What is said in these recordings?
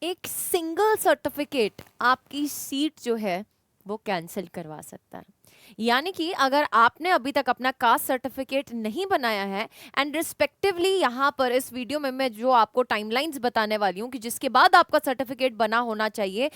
एक single certificate आपकी seat जो है वो कैंसिल करवा सकता है। यानी कि अगर आपने अभी तक अपना कास्ट सर्टिफिकेट नहीं बनाया है, एंड रिस्पेक्टिवली यहाँ पर इस वीडियो में मैं जो आपको टाइमलाइंस बताने वाली हूँ कि जिसके बाद आपका सर्टिफिकेट बना होना चाहिए,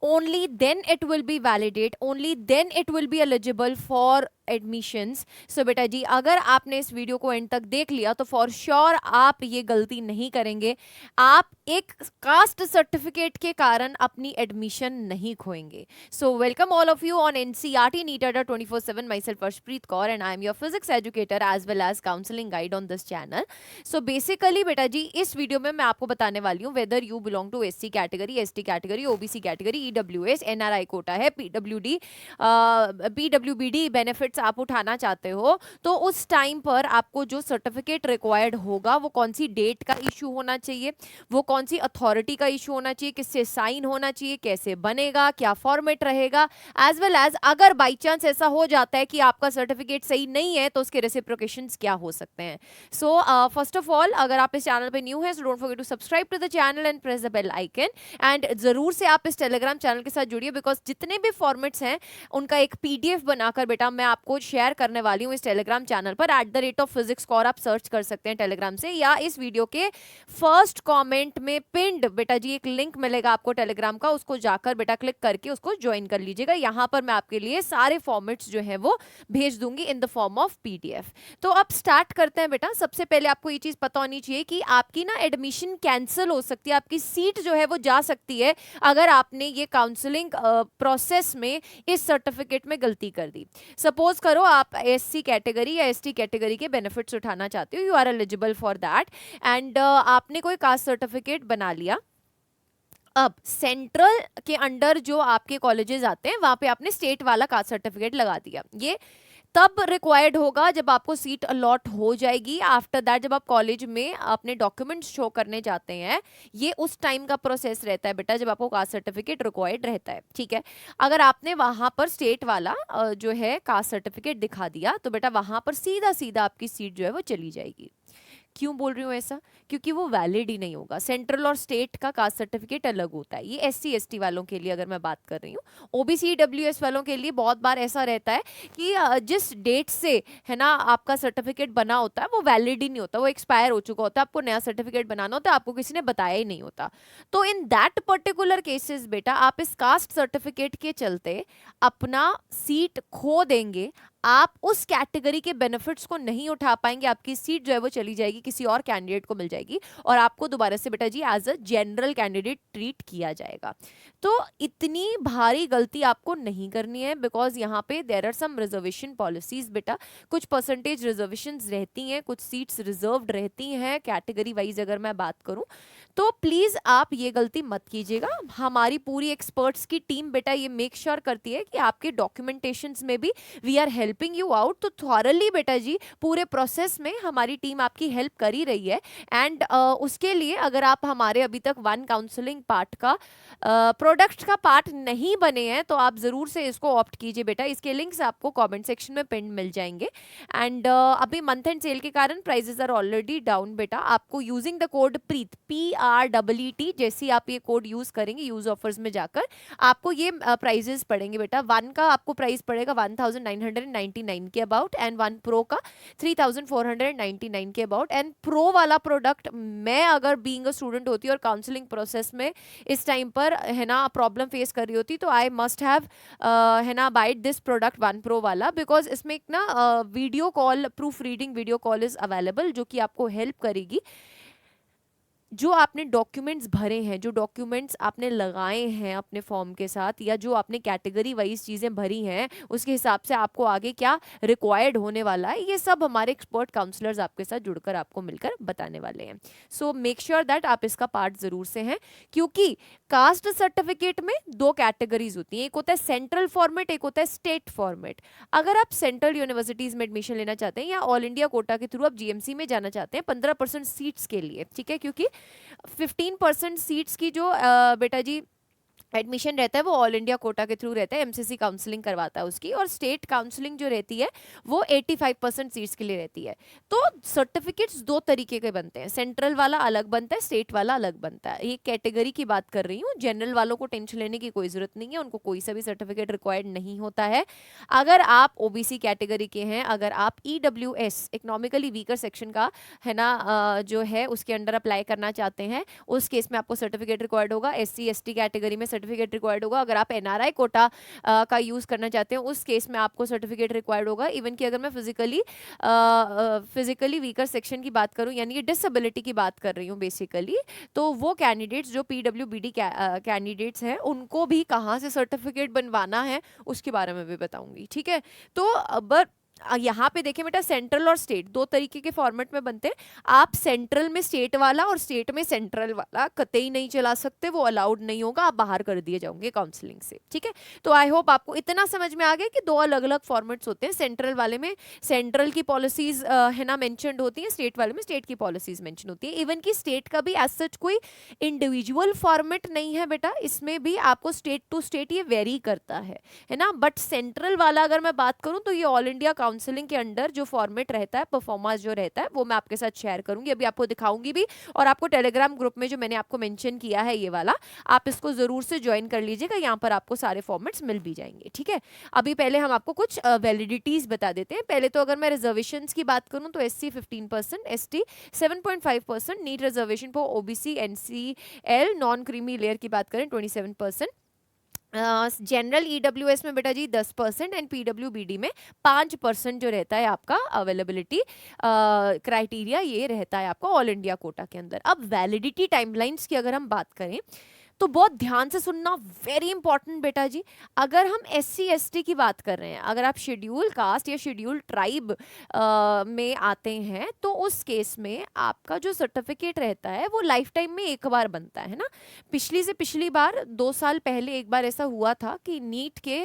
only then it will be validate, only then it will be eligible for admissions. So बेटा जी, अगर आपने इस वीडियो को एंड तक देख लिया तो फॉर श्योर आप ये गलती नहीं करेंगे। आप एक कास्ट सर्टिफिकेट के कारण अपनी एडमिशन नहीं खोएंगे। So welcome all of you on NCERT NEET Adda 24/7। Myself Arshpreet Kaur and I am your physics educator as well as counselling guide on this channel. So basically बेटा जी, इस वीडियो में मैं आपको बताने वाली हूँ whether you belong to SC category, ST category, OBC category, EWS, NRI quota है, पीडब्ल्यूडी, पीडब्ल्यूबीडी बेनिफिट आप उठाना चाहते हो, तो उस टाइम पर आपको जो सर्टिफिकेट रिक्वायर्ड होगा वो कौन सी डेट का इशू होना चाहिए, वो कौन सी अथॉरिटी का इशू होना चाहिए, किससे साइन होना चाहिए, कैसे बनेगा, क्या फॉर्मेट रहेगा, एज वेल एज अगर बाई चांस ऐसा हो जाता है कि आपका सर्टिफिकेट सही नहीं है तो उसके रेसिप्रोकेशंस क्या हो सकते हैं। सो फर्स्ट ऑफ ऑल, अगर आप इस चैनल पे न्यू है, so don't forget to subscribe to the channel and press the bell icon. And जरूर से आप इस टेलीग्राम चैनल के साथ जुड़िए, बिकॉज जितने भी फॉर्मेट्स हैं उनका एक पीडीएफ बनाकर बेटा मैं आपको शेयर करने वाली हूँ इस टेलीग्राम चैनल पर। @फिजिक्स कौर आप सर्च कर सकते हैं टेलीग्राम से, या इस वीडियो के फर्स्ट कमेंट में पिंड बेटा जी एक लिंक मिलेगा आपको टेलीग्राम का, उसको जाकर बेटा क्लिक करके उसको ज्वाइन कर लीजिएगा। यहाँ पर मैं आपके लिए सारे फॉर्मेट्स जो है वो भेज दूंगी in the form of PDF. तो अब स्टार्ट करते हैं बेटा। सबसे पहले आपको ये चीज पता होनी चाहिए कि आपकी ना एडमिशन कैंसिल हो सकती है, आपकी सीट जो है वो जा सकती है अगर आपने ये काउंसलिंग प्रोसेस में इस सर्टिफिकेट में गलती कर दी। सपोज करो आप एससी कैटेगरी या एसटी कैटेगरी के बेनिफिट्स उठाना चाहते हो, you are eligible for that, and आपने कोई कास्ट सर्टिफिकेट बना लिया। अब सेंट्रल के अंडर जो आपके कॉलेजेस आते हैं वहां पे आपने स्टेट वाला कास्ट सर्टिफिकेट लगा दिया। ये तब रिक्वायर्ड होगा जब आपको सीट अलॉट हो जाएगी। आफ्टर दैट जब आप कॉलेज में अपने डॉक्यूमेंट्स शो करने जाते हैं, ये उस टाइम का प्रोसेस रहता है बेटा जब आपको कास्ट सर्टिफिकेट रिक्वायर्ड रहता है। ठीक है, अगर आपने वहां पर स्टेट वाला जो है कास्ट सर्टिफिकेट दिखा दिया तो बेटा वहां पर सीधा सीधा आपकी सीट जो है वो चली जाएगी। क्यों बोल रही हूँ ऐसा? क्योंकि वो वैलिड ही नहीं होगा। सेंट्रल और स्टेट का कास्ट सर्टिफिकेट अलग होता है। ये एससी एसटी वालों के लिए अगर मैं बात कर रही हूँ, ओबीसी डब्ल्यूएस वालों के लिए बहुत बार ऐसा रहता है कि जिस डेट से है ना आपका सर्टिफिकेट बना होता है वो वैलिड ही नहीं होता, वो एक्सपायर हो चुका होता है, आपको नया सर्टिफिकेट बनाना होता है, आपको किसी ने बताया ही नहीं होता। तो इन दैट पर्टिकुलर केसेस बेटा आप इस कास्ट सर्टिफिकेट के चलते अपना सीट खो देंगे। आप उस कैटेगरी के बेनिफिट्स को नहीं उठा पाएंगे, आपकी सीट जो है वो चली जाएगी, किसी और कैंडिडेट को मिल जाएगी, और आपको दोबारा से बेटा जी as a general candidate treat किया जाएगा। तो इतनी भारी गलती आपको नहीं करनी है, बिकॉज यहाँ पे there are some reservation policies बेटा। कुछ परसेंटेज रिजर्वेशन रहती हैं, कुछ सीट्स रिजर्व्ड रहती हैं कैटेगरी वाइज अगर मैं बात करूं, तो प्लीज आप ये गलती मत कीजिएगा। हमारी पूरी एक्सपर्ट्स की टीम बेटा ये मेक श्योर करती है कि आपके डॉक्यूमेंटेशंस में भी we are helping you out. तो थॉरली बेटा जी पूरे प्रोसेस में हमारी टीम आपकी हेल्प कर ही रही है। एंड उसके लिए अगर आप हमारे अभी तक वन काउंसलिंग पार्ट का प्रोडक्ट का पार्ट नहीं बने हैं तो आप जरूर से इसको ऑप्ट कीजिए बेटा। इसके लिंक्स आपको कमेंट सेक्शन में पिन मिल जाएंगे। एंड अभी मंथ एंड सेल के कारण प्राइजेस आर ऑलरेडी डाउन बेटा। आपको using the code Preet PREET जैसे आप ये कोड यूज करेंगे यूज ऑफर्स में जाकर, आपको ये प्राइजेस पड़ेंगे बेटा। वन का आपको प्राइस पड़ेगा 1999 के अबाउट, एंड वन प्रो का 3499 के अबाउट। एंड प्रो वाला प्रोडक्ट मैं अगर बीइंग अ स्टूडेंट होती और काउंसलिंग प्रोसेस में इस टाइम पर है ना प्रॉब्लम फेस कर रही होती तो आई मस्ट हैव है ना buy this product one pro वाला, बिकॉज इसमें एक ना video call, proof reading video call is available जो कि आपको हेल्प करेगी। जो आपने डॉक्यूमेंट्स भरे हैं, जो डॉक्यूमेंट्स आपने लगाए हैं अपने फॉर्म के साथ, या जो आपने कैटेगरी वाइज चीज़ें भरी हैं उसके हिसाब से आपको आगे क्या रिक्वायर्ड होने वाला है, ये सब हमारे एक्सपर्ट काउंसलर्स आपके साथ जुड़कर आपको मिलकर बताने वाले हैं। सो मेक श्योर दैट आप इसका पार्ट ज़रूर से हैं, क्योंकि कास्ट सर्टिफिकेट में दो कैटेगरीज होती हैं, एक होता है सेंट्रल फॉर्मेट, एक होता है स्टेट फॉर्मेट। अगर आप सेंट्रल यूनिवर्सिटीज़ में एडमिशन लेना चाहते हैं या ऑल इंडिया कोटा के थ्रू आप जीएमसी में जाना चाहते हैं 15% सीट्स के लिए, ठीक है, क्योंकि 15% सीट्स की जो बेटा जी एडमिशन रहता है वो ऑल इंडिया कोटा के थ्रू रहता है, एमसीसी काउंसलिंग करवाता है उसकी, और स्टेट काउंसलिंग जो रहती है वो 85% सीट्स के लिए रहती है। तो सर्टिफिकेट्स दो तरीके के बनते हैं, सेंट्रल वाला अलग बनता है, स्टेट वाला अलग बनता है। ये कैटेगरी की बात कर रही हूँ, जनरल वालों को टेंशन लेने की कोई जरूरत नहीं है, उनको कोई सा भी सर्टिफिकेट रिक्वायर्ड नहीं होता है। अगर आप ओबीसी कैटेगरी के हैं, अगर आप ईडब्ल्यूएस इकोनॉमिकली वीकर सेक्शन का है ना जो है उसके अंडर अप्लाई करना चाहते हैं, उस केस में आपको सर्टिफिकेट रिक्वायर्ड होगा। एससी एसटी कैटेगरी में सर्टिफिकेट रिक्वायर्ड होगा। अगर आप एनआरआई कोटा का यूज करना चाहते हैं, उस केस में आपको सर्टिफिकेट रिक्वायर्ड होगा। इवन कि अगर मैं फिजिकली वीकर सेक्शन की बात करूं, यानी कि डिसेबिलिटी की बात कर रही हूं बेसिकली, तो वो कैंडिडेट्स जो पीडब्ल्यूबीडी कैंडिडेट्स हैं, उनको भी कहाँ से सर्टिफिकेट बनवाना है उसके बारे में भी बताऊंगी, ठीक है। तो अब यहाँ पे देखें बेटा, सेंट्रल और स्टेट दो तरीके के फॉर्मेट में बनते हैं। आप सेंट्रल में स्टेट वाला और स्टेट में सेंट्रल वाला कतई नहीं चला सकते, वो अलाउड नहीं होगा, आप बाहर कर दिए जाओगे काउंसलिंग से, ठीक है। तो आई होप आपको इतना समझ में आ गया कि दो अलग अलग फॉर्मेट्स होते हैं। सेंट्रल वाले में सेंट्रल की पॉलिसीज है ना मेंशनड होती है, स्टेट वाले में स्टेट की पॉलिसीज मेंशन होती है। इवन की स्टेट का भी एज सच कोई इंडिविजुअल फॉर्मेट नहीं है बेटा, इसमें भी आपको स्टेट टू स्टेट ये वेरी करता है ना। बट सेंट्रल वाला अगर मैं बात करूं तो ये ऑल इंडिया काउंसलिंग के अंडर जो फॉर्मेट रहता है, परफॉर्मेंस जो रहता है, वो मैं आपके साथ शेयर करूंगी, अभी आपको दिखाऊंगी भी। और आपको टेलीग्राम ग्रुप में जो मैंने आपको मेंशन किया है ये वाला, आप इसको जरूर से ज्वाइन कर लीजिएगा, यहाँ पर आपको सारे फॉर्मेट्स मिल भी जाएंगे, ठीक है। अभी पहले हम आपको कुछ वैलिडिटीज बता देते हैं। पहले तो अगर मैं रिजर्वेशन की बात करूं तो SC 15%, ST 7.5%, NEET reservation for OBC NCL non creamy layer की बात करें 27%, जनरल ईडब्ल्यूएस में बेटा जी 10% एंड पीडब्ल्यूबीडी में 5% जो रहता है आपका अवेलेबिलिटी क्राइटेरिया, ये रहता है आपका ऑल इंडिया कोटा के अंदर। अब वैलिडिटी टाइमलाइंस की अगर हम बात करें तो बहुत ध्यान से सुनना, वेरी इंपॉर्टेंट बेटा जी। अगर हम SC ST की बात कर रहे हैं, अगर आप शेड्यूल कास्ट या शेड्यूल ट्राइब में आते हैं, तो उस केस में आपका जो सर्टिफिकेट रहता है वो लाइफ टाइम में एक बार बनता है ना। पिछली से पिछली बार 2 साल पहले एक बार ऐसा हुआ था कि नीट के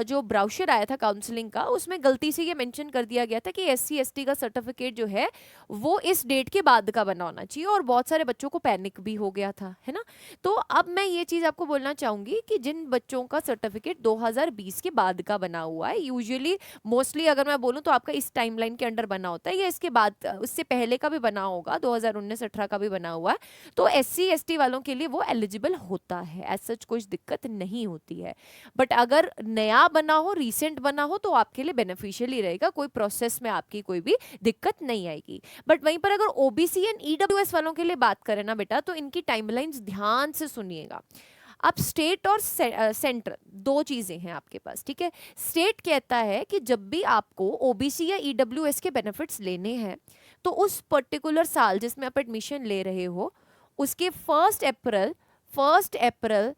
जो ब्राउशर आया था काउंसलिंग का, उसमें गलती से ये मेंशन कर दिया गया था कि SC ST का सर्टिफिकेट जो है वो इस डेट के बाद का बना होना चाहिए, और बहुत सारे बच्चों को पैनिक भी हो गया था, है ना। तो अब मैं ये चीज आपको बोलना चाहूंगी कि जिन बच्चों का सर्टिफिकेट 2020 के बाद का बना हुआ है, यूजुअली मोस्टली अगर मैं बोलूं तो आपका इस टाइमलाइन के अंडर बना होता है, या इसके बाद उससे पहले का भी बना होगा, 2019-18 का भी बना हुआ है, तो SC ST वालों के लिए वो एलिजिबल होता है, ऐसा सच कोई दिक्कत नहीं होती है। बट अगर नया बना हो, रिसेंट बना हो, तो आपके लिए बेनिफिशियल ही रहेगा, कोई प्रोसेस में आपकी कोई भी दिक्कत नहीं आएगी। बट वहीं पर अगर OBC एंड EWS वालों के लिए बात करें ना बेटा, तो इनकी टाइमलाइंस ध्यान से सुनिएगा। अब स्टेट और सेंटर दो चीजें हैं आपके पास, ठीक है। स्टेट कहता है कि जब भी आपको OBC या EWS के बेनिफिट्स लेने हैं, तो उस पर्टिकुलर साल जिसमें आप एडमिशन ले रहे हो, उसके 1 अप्रैल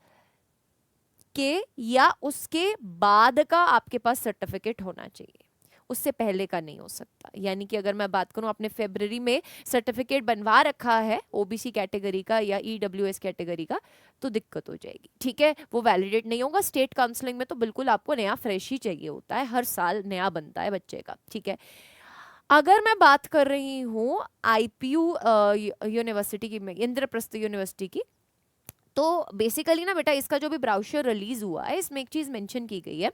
के या उसके बाद का आपके पास सर्टिफिकेट होना चाहिए, उससे पहले का नहीं हो सकता। यानी कि अगर मैं बात करूं, आपने फरवरी में सर्टिफिकेट बनवा रखा है OBC कैटेगरी का या EWS कैटेगरी का, तो दिक्कत हो जाएगी, ठीक है, वो वैलिडेट नहीं होगा। स्टेट काउंसलिंग में तो बिल्कुल आपको नया फ्रेश ही चाहिए होता है, हर साल नया बनता है बच्चे का, ठीक है। अगर मैं बात कर रही हूँ IPU यूनिवर्सिटी की, इंद्रप्रस्थ यूनिवर्सिटी की, तो बेसिकली ना बेटा, इसका जो भी ब्राउशर रिलीज हुआ है, इसमें एक चीज मेंशन की गई है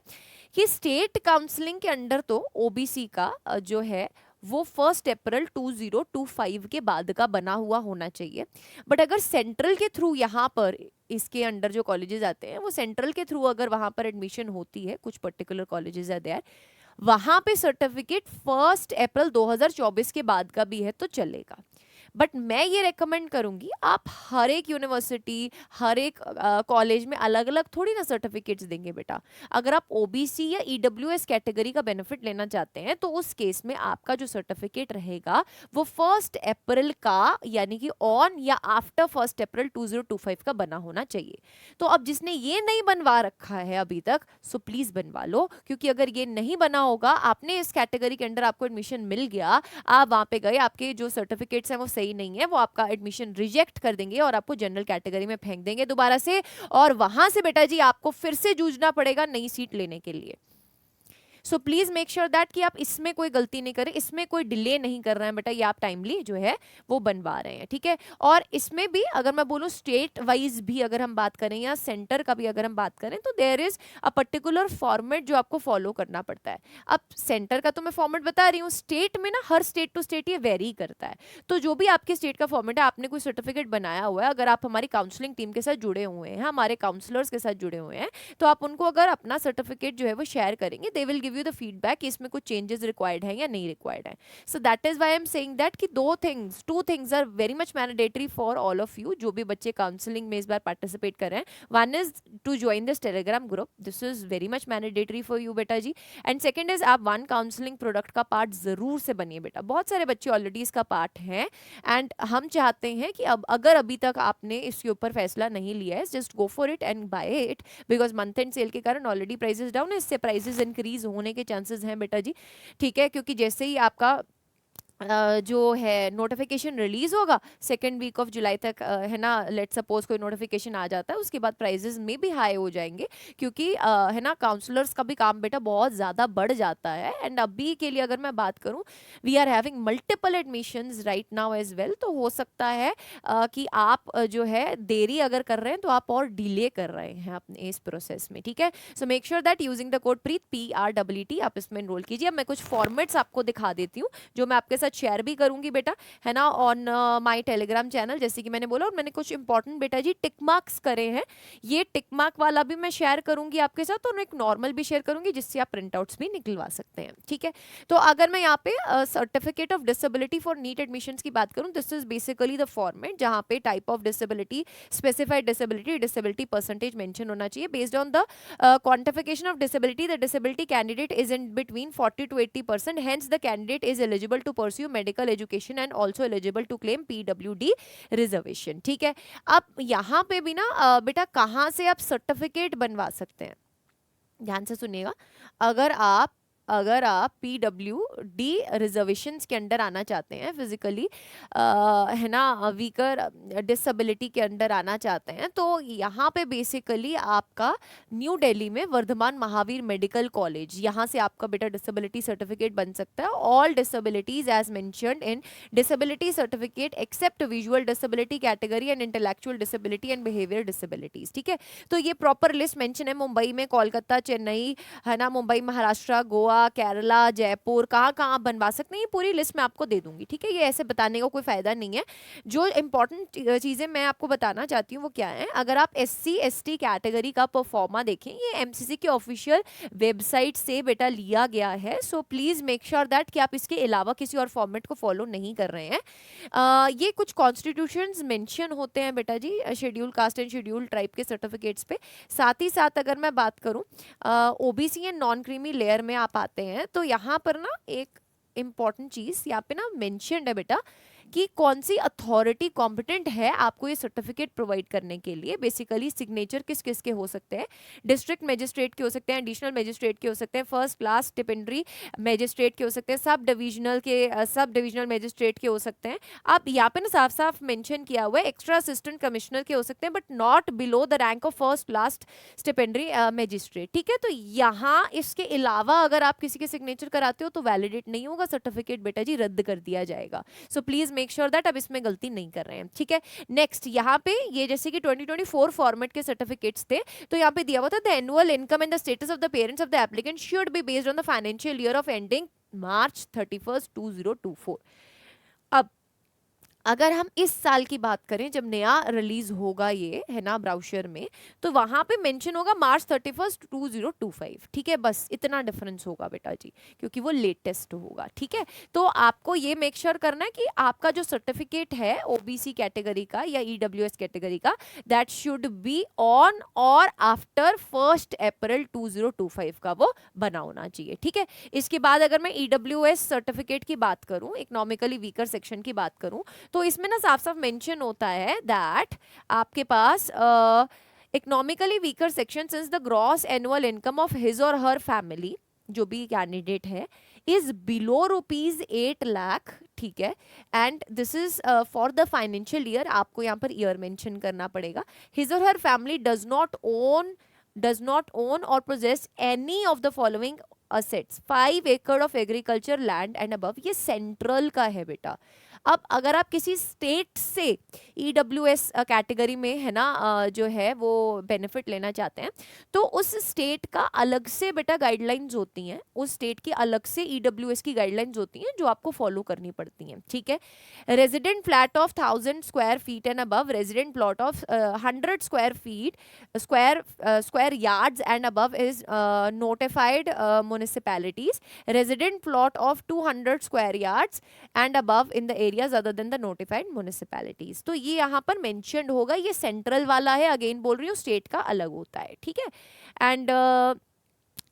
कि स्टेट काउंसलिंग के अंडर तो OBC का जो है वो 1 अप्रैल 2025 के बाद का बना हुआ होना चाहिए। बट अगर सेंट्रल के थ्रू यहाँ पर इसके अंडर जो कॉलेजेस आते हैं, वो सेंट्रल के थ्रू अगर वहां पर एडमिशन होती है, कुछ पर्टिकुलर कॉलेजेस है देयर, वहां पे सर्टिफिकेट 1 अप्रैल 2024 के बाद का भी है तो चलेगा। बट मैं ये रेकमेंड करूंगी, आप हर एक यूनिवर्सिटी, हर एक कॉलेज में अलग अलग थोड़ी ना सर्टिफिकेट्स देंगे बेटा। अगर आप OBC या EWS कैटेगरी का बेनिफिट लेना चाहते हैं, तो उस केस में आपका जो सर्टिफिकेट रहेगा वो 1 अप्रैल का, यानी कि ऑन या आफ्टर 1 अप्रैल 2025 का बना होना चाहिए। तो अब जिसने ये नहीं बनवा रखा है अभी तक, सो प्लीज बनवा लो, क्योंकि अगर ये नहीं बना होगा, आपने इस कैटेगरी के अंदर आपको एडमिशन मिल गया, आप वहां पे गए, आपके जो सर्टिफिकेट्स हैं वो सही नहीं है, वो आपका एडमिशन रिजेक्ट कर देंगे और आपको जनरल कैटेगरी में फेंक देंगे दोबारा से, और वहां से बेटा जी आपको फिर से जूझना पड़ेगा नई सीट लेने के लिए। So please make sure that कि आप इसमें कोई गलती नहीं करें, इसमें कोई डिले नहीं कर रहे हैं बेटा, ये आप टाइमली जो है वो बनवा रहे हैं, ठीक है। और इसमें भी अगर मैं बोलूँ स्टेट वाइज भी अगर हम बात करें या सेंटर का भी अगर हम बात करें, तो there is a particular format जो आपको फॉलो करना पड़ता है। अब सेंटर का तो मैं फॉर्मेट बता रही हूँ, स्टेट में ना हर स्टेट टू स्टेट ये वेरी करता है। तो जो भी आपके स्टेट का फॉर्मेट है, आपने कोई सर्टिफिकेट बनाया हुआ है, अगर आप हमारी काउंसलिंग टीम के साथ जुड़े हुए हैं, हमारे काउंसलर्स के साथ जुड़े हुए हैं, तो आप उनको अगर अपना सर्टिफिकेट जो है वो शेयर करेंगे, they will give you the feedback कि इसमें कुछ चेंजेस रिक्वायर्ड है या नहीं रिक्वायर्ड है। So that is why I am saying that कि two things are very much mandatory for all of you, जो भी बच्चे काउंसलिंग में इस बार पार्टिसिपेट कर रहे हैं। One is to join this Telegram group, this is very much mandatory for you बेटा जी। एंड सेकंड इज आप वन काउंसलिंग प्रोडक्ट का पार्ट जरूर से बनिए बेटा, बहुत सारे बच्चे ऑलरेडी इसका पार्ट हैं, एंड हम चाहते हैं कि अब अगर अभी तक आपने इसके ऊपर फैसला नहीं लिया है, just go for it and buy it, because month end sale के कारण ऑलरेडी प्राइसेस डाउन है, इससे प्राइसेस इंक्रीज होने के चांसेस हैं बेटा जी, ठीक है। क्योंकि जैसे ही आपका जो है नोटिफिकेशन रिलीज होगा सेकेंड वीक ऑफ जुलाई तक, है ना, लेट सपोज कोई नोटिफिकेशन आ जाता है, उसके बाद प्राइजेस में भी हाई हो जाएंगे, क्योंकि है ना काउंसलर्स का भी काम बेटा बहुत ज़्यादा बढ़ जाता है। एंड अभी के लिए अगर मैं बात करूं, we are having multiple admissions right now as well, तो हो सकता है कि आप जो है देरी अगर कर रहे हैं तो आप और डिले कर रहे हैं अपने इस प्रोसेस में, ठीक है। So make sure that using the code Preet PREET आप इसमें एनरोल कीजिए। अब मैं कुछ फॉर्मेट्स आपको दिखा देती हूँ जो मैं आपके साथ शेयर भी करूंगी बेटा, है ना, ऑन माय टेलीग्राम चैनल, जैसे कि मैंने बोला। और मैंने कुछ इंपॉर्टेंट बेटा जी टिक मार्क्स करे हैं, ये टिक मार्क वाला भी मैं शेयर करूंगी आपके साथ, और एक नॉर्मल भी शेयर करूंगी जिससे आप प्रिंट आउट्स भी निकलवा सकते हैं, ठीक है। तो अगर मैं यहाँ पे certificate of disability for NEET admissions की बात करूँ, this is basically the format जहाँ पे type of disability, specified disability, disability percentage mention होना चाहिए। Based on the quantification of disability, the disability candidate is in between 40 to 80%, hence the candidate is eligible to pursue medical education and also eligible to claim PWD reservation, ठीक है। अब यहाँ पे भी ना बेटा कहाँ से आप सर्टिफिकेट बनवा सकते हैं, ध्यान से सुनिएगा। अगर आप PWD रिजर्वेशंस के अंडर आना चाहते हैं, फिजिकली है ना वीकर डिसेबिलिटी के अंडर आना चाहते हैं, तो यहाँ पे बेसिकली आपका न्यू दिल्ली में वर्धमान महावीर मेडिकल कॉलेज, यहाँ से आपका बेटा डिसेबिलिटी सर्टिफिकेट बन सकता है। All disabilities as mentioned in disability certificate except visual disability category and intellectual disability and behaviour disabilities, ठीक है। तो ये प्रॉपर लिस्ट मेंशन है, मुंबई में, कोलकाता, चेन्नई, है ना, मुंबई, महाराष्ट्र, गोवा, केरला, जयपुर, कहाँ कहाँ बनवा सकते हैं, ये पूरी लिस्ट मैं आपको दे दूंगी, ठीक है। ये ऐसे बताने का कोई फायदा नहीं है। जो इंपॉर्टेंट चीजें मैं आपको बताना चाहती हूँ वो क्या है, अगर आप SC ST कैटेगरी का परफॉर्मा देखें, ये MCC के ऑफिशियल वेबसाइट से बेटा लिया गया है। So please make sure that कि आप इसके अलावा किसी और फॉर्मेट को फॉलो नहीं कर रहे हैं। ये कुछ कॉन्स्टिट्यूशंस मेंशन होते हैं बेटा जी schedule caste and schedule tribe के सर्टिफिकेट्स पे। साथ ही साथ अगर मैं बात करूं OBC and non creamy layer में आप आते हैं, तो यहाँ पर ना एक इम्पॉर्टेंट चीज यहाँ पे ना मेंशन्ड है बेटा कि कौन सी अथॉरिटी कॉम्पिटेंट है आपको ये सर्टिफिकेट प्रोवाइड करने के लिए। बेसिकली सिग्नेचर किस किस के हो सकते हैं, डिस्ट्रिक्ट मजिस्ट्रेट के हो सकते हैं, एडिशनल मजिस्ट्रेट के हो सकते हैं, फर्स्ट क्लास स्टिपेंडरी मजिस्ट्रेट के हो सकते हैं, सब डिविजनल मजिस्ट्रेट के हो सकते हैं। आप यहाँ पे ना साफ साफ मेंशन किया हुआ है एक्स्ट्रा असिस्टेंट कमिश्नर के हो सकते हैं, but not below the rank of first class stipendiary magistrate, ठीक है। तो यहाँ इसके अलावा अगर आप किसी के सिग्नेचर कराते हो तो वैलिडेट नहीं होगा सर्टिफिकेट बेटा जी, रद्द कर दिया जाएगा। So please make sure that आप इसमें गलती नहीं कर रहे हैं, ठीक है। नेक्स्ट यहाँ पे ये जैसे कि 2024 फॉर्मेट के सर्टिफिकेट्स थे, तो यहाँ पे दिया हुआ था the annual income and the status of the parents of the applicant should be based on the financial year of ending March 31, 2024। अब अगर हम इस साल की बात करें जब नया रिलीज होगा ये, है ना, ब्राउशर में, तो वहां पे मेंशन होगा March 31, 2025, ठीक है। बस इतना डिफरेंस होगा बेटा जी, क्योंकि वो लेटेस्ट होगा, ठीक है। तो आपको ये मेक श्योर करना है कि आपका जो सर्टिफिकेट है OBC कैटेगरी का या EWS कैटेगरी का, दैट शुड बी ऑन और आफ्टर 1 अप्रैल 2025 का वो बना होना चाहिए, ठीक है। इसके बाद अगर मैं EWS सर्टिफिकेट की बात करूं, इकोनॉमिकली वीकर सेक्शन की बात करूं, तो इसमें ना साफ साफ मेंशन होता है दैट आपके पास economically weaker section since the gross annual income of his or her family, जो भी कैंडिडेट है, इज बिलो ₹8 लाख, ठीक है। And this is for the financial year, आपको यहाँ पर ईयर मेंशन करना पड़ेगा। His or her family does not own or possess any of the following assets, 5 एकड़ of agriculture land and above, ये सेंट्रल का है बेटा। अब अगर आप किसी स्टेट से ईडब्ल्यूएस कैटेगरी में है ना जो है वो बेनिफिट लेना चाहते हैं, तो उस स्टेट का अलग से बेटा गाइडलाइंस होती हैं, उस स्टेट की अलग से ईडब्ल्यूएस की गाइडलाइंस होती हैं जो आपको फॉलो करनी पड़ती हैं, ठीक है। Resident flat of 1000 square feet and above, resident plot of 100 square feet square yards and above is notified municipalities. Resident plot of 200 square yards and above in the areas other than the notified municipalities. तो ये यहाँ पर mentioned होगा, ये central वाला है, again बोल रही हूँ स्टेट का अलग होता है, ठीक है। एंड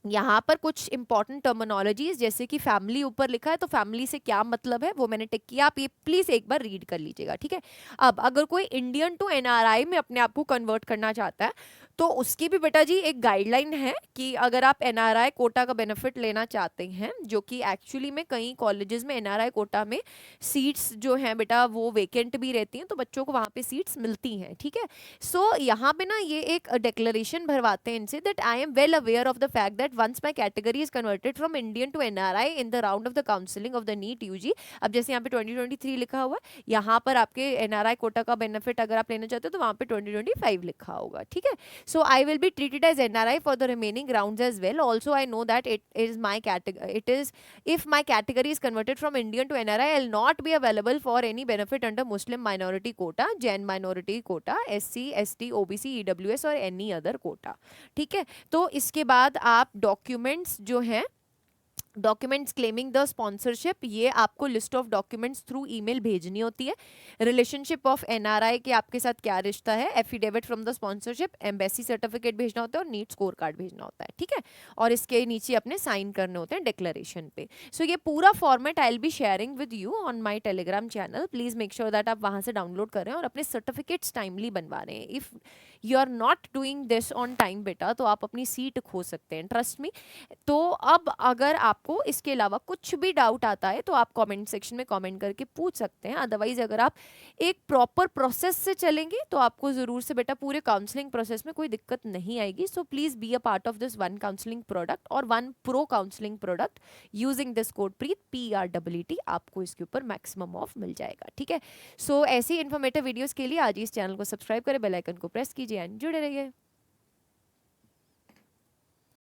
यहाँ पर कुछ इंपॉर्टेंट टर्मिनोलॉजीज जैसे कि फैमिली ऊपर लिखा है, तो फैमिली से क्या मतलब है वो मैंने टिक किया, आप ये प्लीज एक बार रीड कर लीजिएगा, ठीक है। अब अगर कोई इंडियन टू एनआरआई में अपने आप को कन्वर्ट करना चाहता है, तो उसकी भी बेटा जी एक गाइडलाइन है कि अगर आप एनआरआई कोटा का बेनिफिट लेना चाहते हैं, जो कि एक्चुअली में कई कॉलेजेस में एनआरआई कोटा में सीट्स जो हैं बेटा वो वेकेंट भी रहती हैं, तो बच्चों को वहाँ पे सीट्स मिलती हैं, ठीक है। सो यहाँ पे ना ये एक डिक्लेरेशन भरवाते हैं इनसे that I am well aware of the fact that once my category is converted from Indian to NRI in the round of the counselling of the NEET UG. अब जैसे यहाँ पे 2023 लिखा हुआ है, यहाँ पर आपके एनआरआई कोटा का बेनिफिट अगर आप लेना चाहते हो तो वहाँ पे 2025 लिखा होगा, ठीक है। So I will be treated as NRI for the remaining rounds as well. Also, I know that it is my category. It is if my category is converted from Indian to NRI, I will not be available for any benefit under Muslim minority quota, Jain minority quota, SC, ST, OBC, EWS और any other quota. ठीक है, तो इसके बाद आप documents जो हैं, documents claiming the sponsorship, ये आपको list of documents through email भेजनी होती है। रिलेशनशिप ऑफ एनआरआई के आपके साथ क्या रिश्ता है, affidavit from the sponsorship, embassy certificate भेजना होता है और नीट स्कोर कार्ड भेजना होता है, ठीक है। और इसके नीचे अपने साइन करने होते हैं डिक्लेरेशन पे। सो ये पूरा format I will be sharing with you on my Telegram channel, please make sure that आप वहाँ से डाउनलोड कर रहे हैं और अपने सर्टिफिकेट्स टाइमली बनवा रहे हैं। If you are not doing this on time बेटा, तो आप अपनी सीट खो सकते हैं, ट्रस्ट मी। तो अब अगर आपको इसके अलावा कुछ भी डाउट आता है तो आप कमेंट सेक्शन में कमेंट करके पूछ सकते हैं। अदरवाइज अगर आप एक प्रॉपर प्रोसेस से चलेंगे तो आपको ज़रूर से बेटा पूरे काउंसलिंग प्रोसेस में कोई दिक्कत नहीं आएगी। So please be a part of this one counselling product और one pro counselling product using this code Preet PREET, आपको इसके ऊपर मैक्सिमम ऑफ मिल जाएगा, ठीक है। सो ऐसी इन्फॉर्मेटिव वीडियोज़ के लिए आज इस चैनल को सब्सक्राइब करें, बेल आइकन को प्रेस कीजिए एंड जुड़े रहिए।